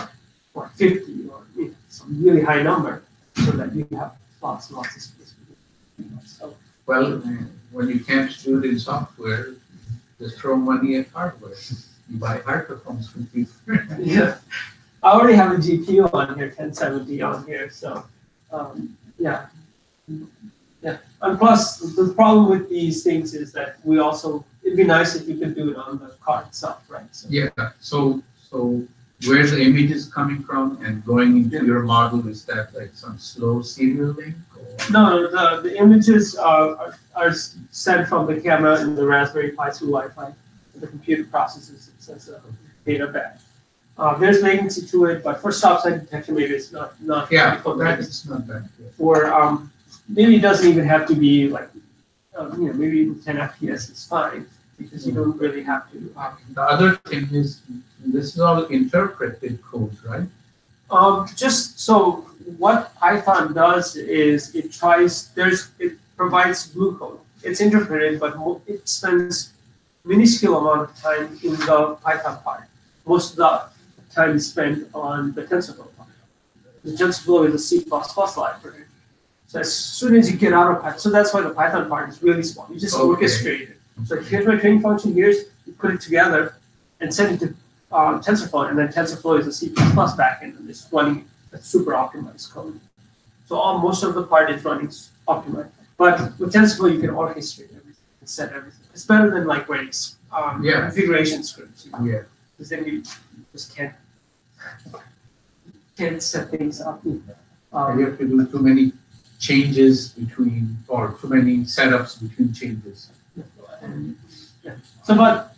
50 or some really high number, so that you have lots and lots of space. So, Well, when you can't do it in software, just throw money at hardware. You buy high performance computer. yeah, I already have a GPU on here, 1070 on here. So yeah. And plus, the problem with these things is that we also it'd be nice if you could do it on the card itself, right? So, Yeah, so where the image is coming from and going into your model, is that like some slow serial link? Or? No, the images are sent from the camera in the Raspberry Pi through Wi-Fi. The computer processes it, sends the data back. There's latency to it, but for stop sign detection, maybe it's not Yeah, critical. that's not bad. Yeah. Or maybe it doesn't even have to be like, maybe even 10 FPS is fine because you don't really have to. The other thing is, this is all interpreted code, right? Just so what Python does is it provides glue code. It's interpreted, but it spends minuscule amount of time in the Python part. Most of the time is spent on the TensorFlow part. The TensorFlow is a C++ library. So as soon as you get out of Python, so that's why the Python part is really small. You just orchestrate it. So here's my training function. You put it together and send it to TensorFlow, and then TensorFlow is a C++ backend, and it's running a super optimized code. So most of the part is running optimized. But with TensorFlow, you can orchestrate everything and set everything. It's better than like writing configuration scripts. Yeah. Because then you just can't set things up. You have to do too many changes or too many setups between changes. So, but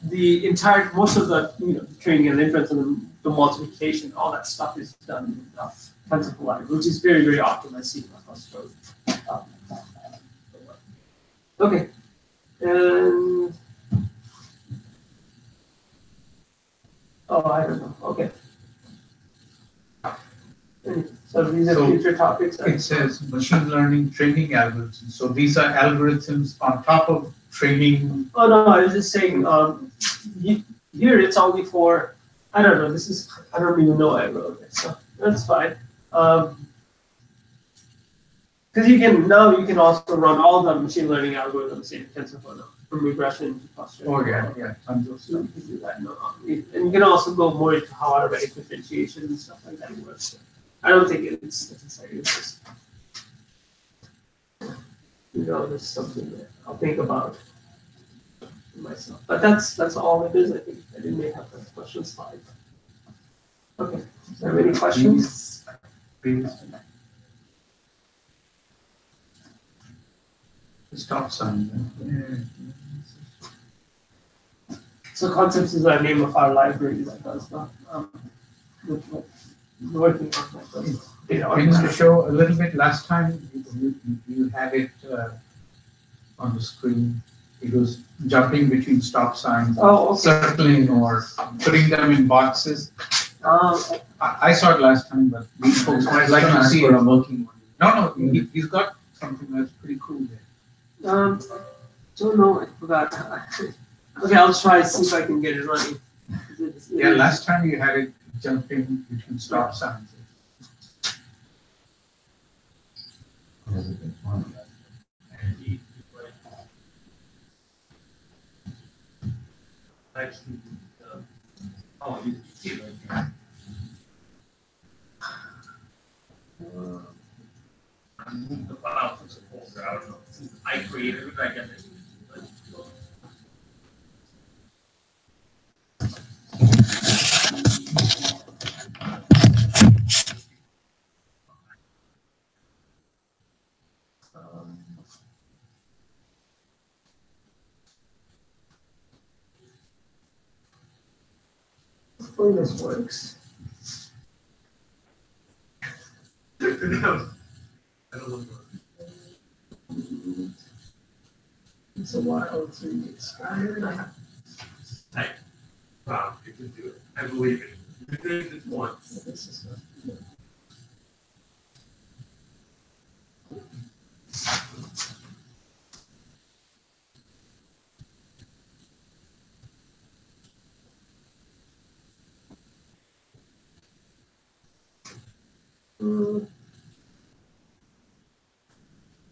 most of the the training and inference and the multiplication, all that stuff is done in TensorFlow library, which is very, very optimized C++ code. Okay, and I don't know. Okay. So these are future topics. It says machine learning training algorithms. So these are algorithms on top of training. Oh no, I was just saying. Here it's only for. I don't know. I don't even know I wrote it, so that's fine. Because you can also run all the machine learning algorithms in TensorFlow now, from regression to clustering. Oh yeah, tons of So stuff. you can do that. And you can also go more into how automatic differentiation and stuff like that works. I don't think it's necessary. It's just, there's something that I'll think about myself. But that's all it is, I think. I didn't make up the question slide. Okay. Is there any questions? Stop sign. So concepts is the name of our library that does that. Working on that. Things to show a little bit. Last time you had it on the screen. It was jumping between stop signs, circling, or putting them in boxes. I saw it last time, but these folks might like to see it. I'm looking. No, he's got something that's pretty cool there. Don't know. I forgot. Okay, I'll try to see if I can get it running. Yeah, last time you had it jumping between stop signs. The file from the folder, I don't know. I created it, I guess. Hopefully this works. It's a while to get started. Wow, you can do it. I believe it. You did it once. This is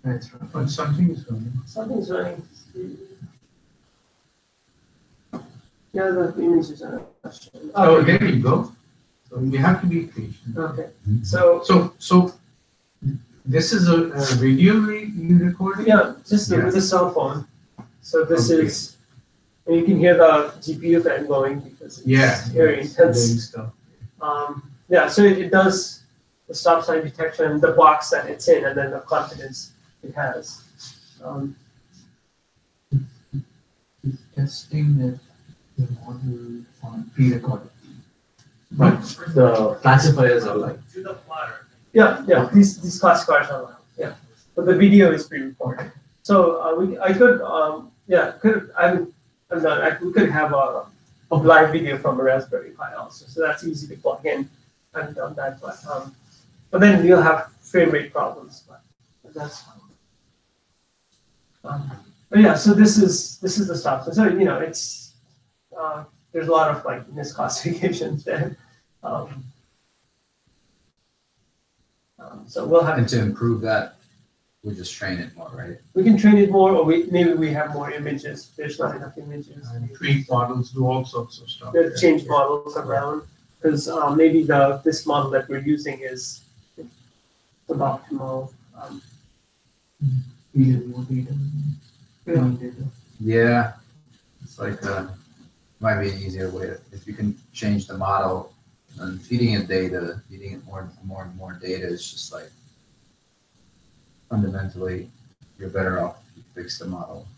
That's right. But something is running. Something's running. Yeah, the images are. Oh, there you go. So you have to be patient. Okay. So So this is a video you recorded? yeah, just with a cell phone. So this is And you can hear the GPU fan going because it's very intense. Yeah, so it does the stop sign detection, the box that it's in, and then the confidence it has. Testing the model on pre-recorded. But the classifiers are like. Yeah, these classifiers are allowed. Yeah, but the video is pre-recorded. So I could we could have a live video from a Raspberry Pi also. So that's easy to plug in. I haven't done that, but then we'll have frame rate problems. But that's fine. But yeah, so this is the stuff. So it's there's a lot of like misclassifications there. So we'll have And to improve that, we just train it more, right? We can train it more, or maybe we have more images. There's not enough images. And tweak models, do all sorts of stuff. Change models around because maybe this model that we're using is suboptimal. Yeah, it's like might be an easier way if you can change the model and feeding it more and more data is just like fundamentally you're better off if you fix the model.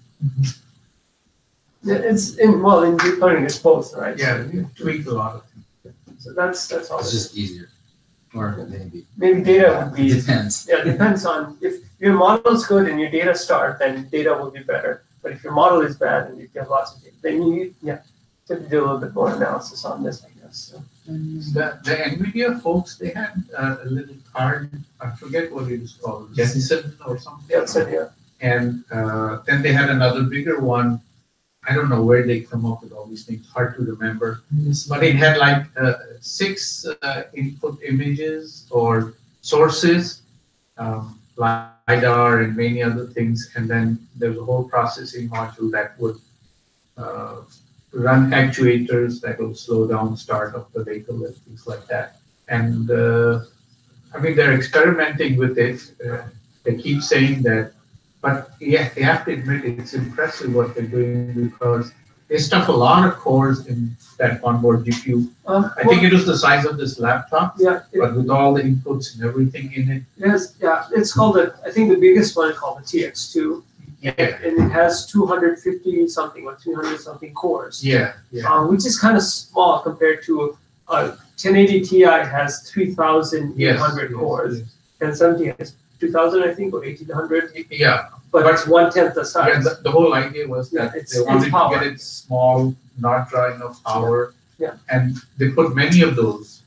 Yeah, it's in deep learning it's both, right? Yeah, you tweak a lot of things. So that's all. It's just easier, or maybe data would be. Depends. Yeah, depends on if your model is good and your data start, then data will be better. But if your model is bad and you get lots of data, then you have to do a little bit more analysis on this, I guess. So. The NVIDIA folks, they had a little card, I forget what it is called, Jetson or something. Yeah. And then they had another bigger one. I don't know where they come up with all these things, hard to remember. But it had like 6 input images or sources, LiDAR and many other things. And then there's a whole processing module that would run actuators that will slow down start of the vehicle and things like that. And I mean, they're experimenting with it. They keep saying that, but yeah, they have to admit it's impressive what they're doing because they stuff a lot of cores in that onboard GPU. I think it was the size of this laptop, but with all the inputs and everything in it. Yes, yeah, it's called I think the biggest one is called the TX2. Yeah. And it has 250 something or 300 something cores. Yeah. Which is kind of small compared to 1080 Ti has 3,800 cores. Yes. And 70 has 2,000, I think, or 1,800. Yeah. But it's 1/10 the size. Yeah, the whole idea was that they wanted to get it small, not draw enough power. Yeah. And they put many of those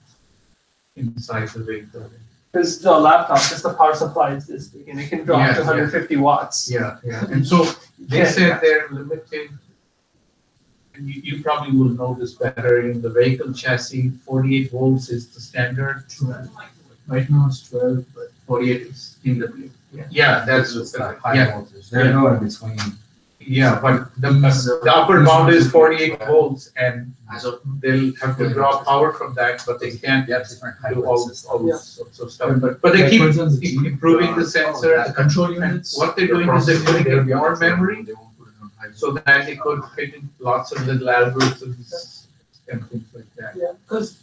inside the vehicle. Because the laptop, just the power supply is this big, and it can draw up to 150 watts. Yeah. And so they said they're limited. And you probably will know this better in the vehicle chassis. 48 volts is the standard. Right now it's 12, but 48 is in the blue. Yeah, that's high voltage. They're no in between. Yeah, but the upper bound is 48 volts, and they'll have to draw power from that, but they can't different do all sorts of stuff. But they keep improving the sensor. The control units. What they're doing is they're putting in more memory, so that they could fit in lots of little algorithms and things like that. Yeah, because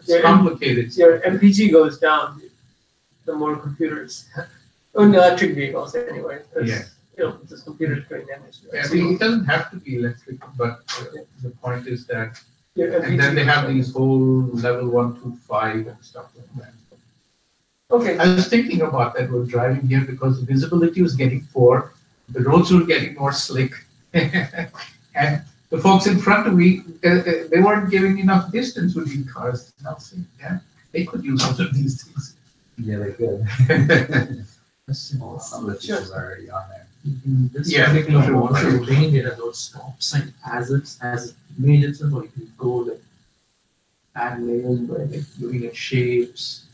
It's complicated. your MPG goes down, the more computers, in electric vehicles anyway. This computer is doing damage. Yeah, it doesn't have to be electric, but the point is that, and then they have these whole level 1 to 5 and stuff like that. Okay. I was thinking about that while driving here because the visibility was getting poor, the roads were getting more slick, and the folks in front of me, they weren't giving enough distance between cars. Now, they could use some of these things. Yeah, they could. Some of the features are already on there. This particular model, you're training it at those stop sign as image itself, or you can go like add layers by like looking at shapes,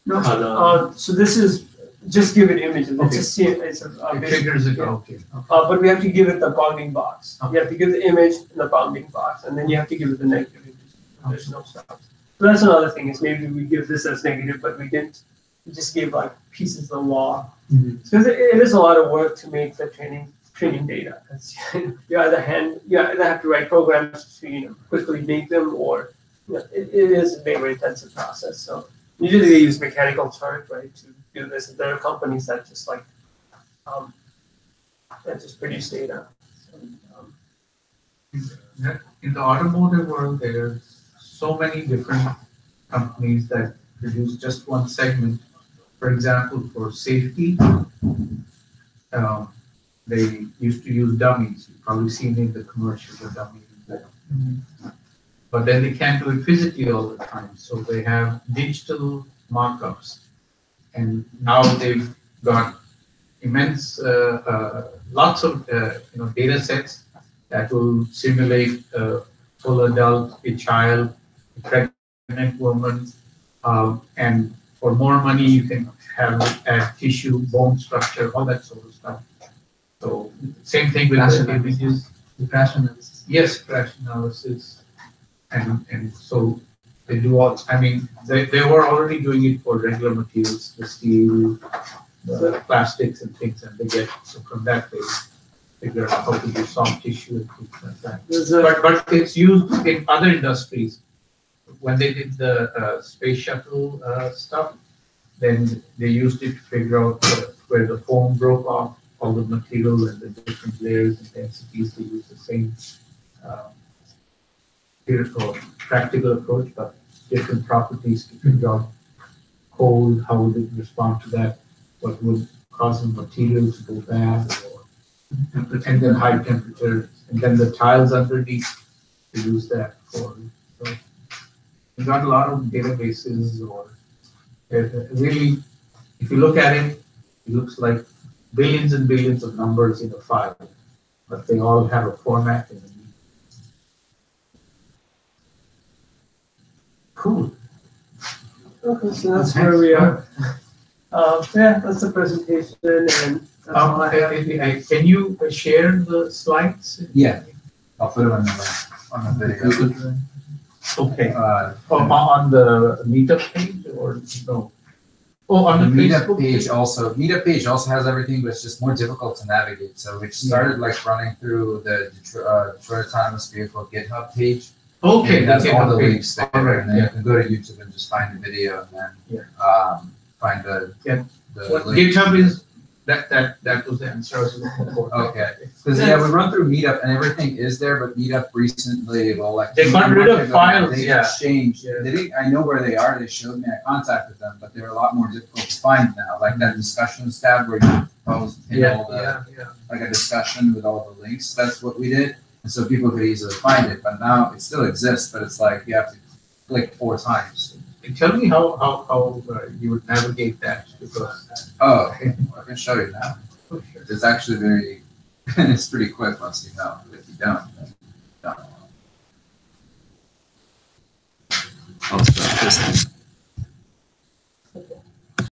color. So this is just give it images. Let's just see it. It's It figures it out. Okay. But we have to give it the bounding box. You have to give the image and the bounding box, and then you have to give it the negative image. There's no stuff. So that's another thing is maybe we give this as negative, but we didn't. We just gave like pieces of law. Because it is a lot of work to make the training training data. You either have to write programs to quickly make them, or it is a labor-intensive process. So usually they use Mechanical Turk, right, to do this. And there are companies that just that just produce data. So, in the automotive world, there's so many different companies that produce just one segment. For example, for safety, they used to use dummies. You've probably seen in the commercials the dummies. But then they can't do it physically all the time. So they have digital markups. And now they've got immense, lots of data sets that will simulate a full adult, a child, a pregnant woman, and for more money you can have tissue, bone structure, all that sort of stuff. So same thing with the images. The crash analysis. Yes, crash analysis, and so they do all. I mean, they were already doing it for regular materials, the steel, the plastics and things, and they get so from that they figure out how to do soft tissue and things like that. But it's used in other industries. When they did the space shuttle stuff, then they used it to figure out where the foam broke off, all the material and the different layers and densities. They use the same theoretical, practical approach, but different properties to figure out cold, how would it respond to that, what would cause the material to go bad, and then high temperature, and then the tiles underneath to use that for. So we got a lot of databases, or really, if you look at it, it looks like billions and billions of numbers in a file, but they all have a format in it. Cool. Okay, so that's where we are. Yeah, that's the presentation, and that's all I have. Can you share the slides? Yeah, I'll put them on the video. Okay. On the meetup page or no? Oh, on the meetup page also. Meetup page also has everything, but it's just more difficult to navigate. So we started like running through the Detroit Autonomous Vehicle GitHub page. Okay, that's all the links there, right, and then you can go to YouTube and just find the video, and then find the link. GitHub is that was the answer I was looking for. Okay, because we run through Meetup and everything is there, but Meetup recently, they got rid of files. They changed. Yeah. They didn't. I know where they are. They showed me. I contacted them, but they're a lot more difficult to find now. Like that discussions tab where you post like a discussion with all the links. That's what we did. And so people could easily find it, but now it still exists, but it's like you have to click 4 times. Tell me how you would navigate that, because I can show you now. It's actually very, it's pretty quick once you know. If you don't, then don't. I'll start this thing.